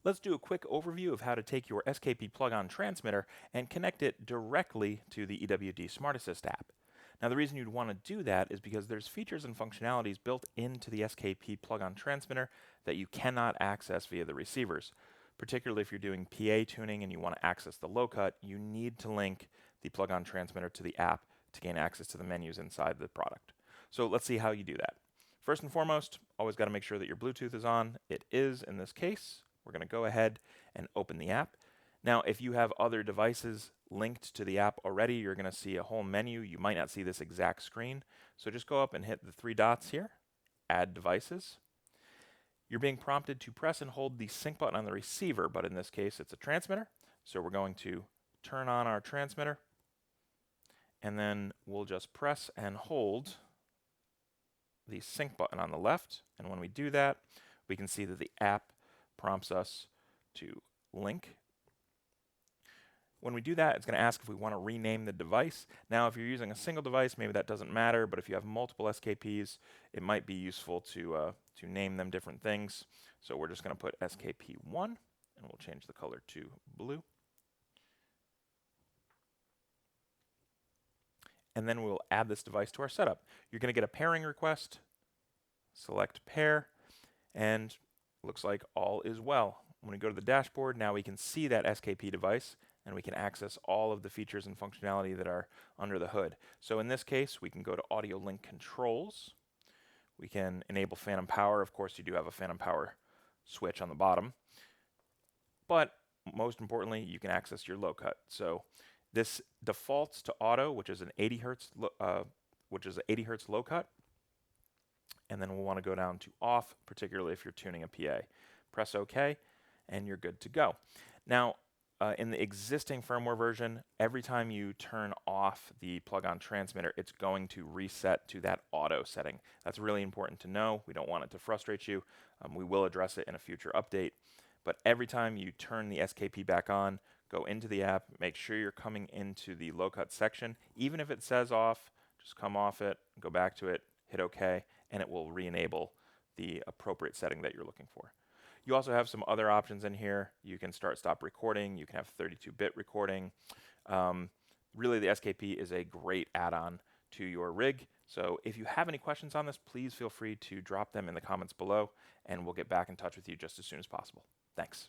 Let's do a quick overview of how to take your SKP plug-on transmitter and connect it directly to the EWD Smart Assist app. Now the reason you'd want to do that is because there's features and functionalities built into the SKP plug-on transmitter that you cannot access via the receivers. Particularly if you're doing PA tuning and you want to access the low cut, you need to link the plug-on transmitter to the app to gain access to the menus inside the product. So let's see how you do that. First and foremost, always got to make sure that your Bluetooth is on. It is in this case. We're going to go ahead and open the app. Now, if you have other devices linked to the app already, you're going to see a whole menu. You might not see this exact screen. So just go up and hit the three dots here, Add Devices. You're being prompted to press and hold the sync button on the receiver, but in this case, it's a transmitter. So we're going to turn on our transmitter, and then we'll just press and hold the sync button on the left. And when we do that, we can see that the app prompts us to link. When we do that, it's going to ask if we want to rename the device. Now, if you're using a single device, maybe that doesn't matter, but if you have multiple SKPs, it might be useful to name them different things. So we're just going to put SKP1, and we'll change the color to blue. And then we'll add this device to our setup. You're going to get a pairing request, select pair, and looks like all is well. When we go to the dashboard, now we can see that SKP device, and we can access all of the features and functionality that are under the hood. So in this case, we can go to Audio Link Controls. We can enable phantom power. Of course, you do have a phantom power switch on the bottom. But most importantly, you can access your low cut. So this defaults to auto, which is an 80 hertz low cut. And then we'll want to go down to off, particularly if you're tuning a PA. Press OK, and you're good to go. Now, in the existing firmware version, every time you turn off the plug-on transmitter, it's going to reset to that auto setting. That's really important to know. We don't want it to frustrate you. We will address it in a future update. But every time you turn the SKP back on, go into the app, make sure you're coming into the low-cut section. Even if it says off, just come off it, go back to it, hit OK, and it will re-enable the appropriate setting that you're looking for. You also have some other options in here. You can start-stop recording. You can have 32-bit recording. Really, the SKP is a great add-on to your rig. So if you have any questions on this, please feel free to drop them in the comments below, and we'll get back in touch with you just as soon as possible. Thanks.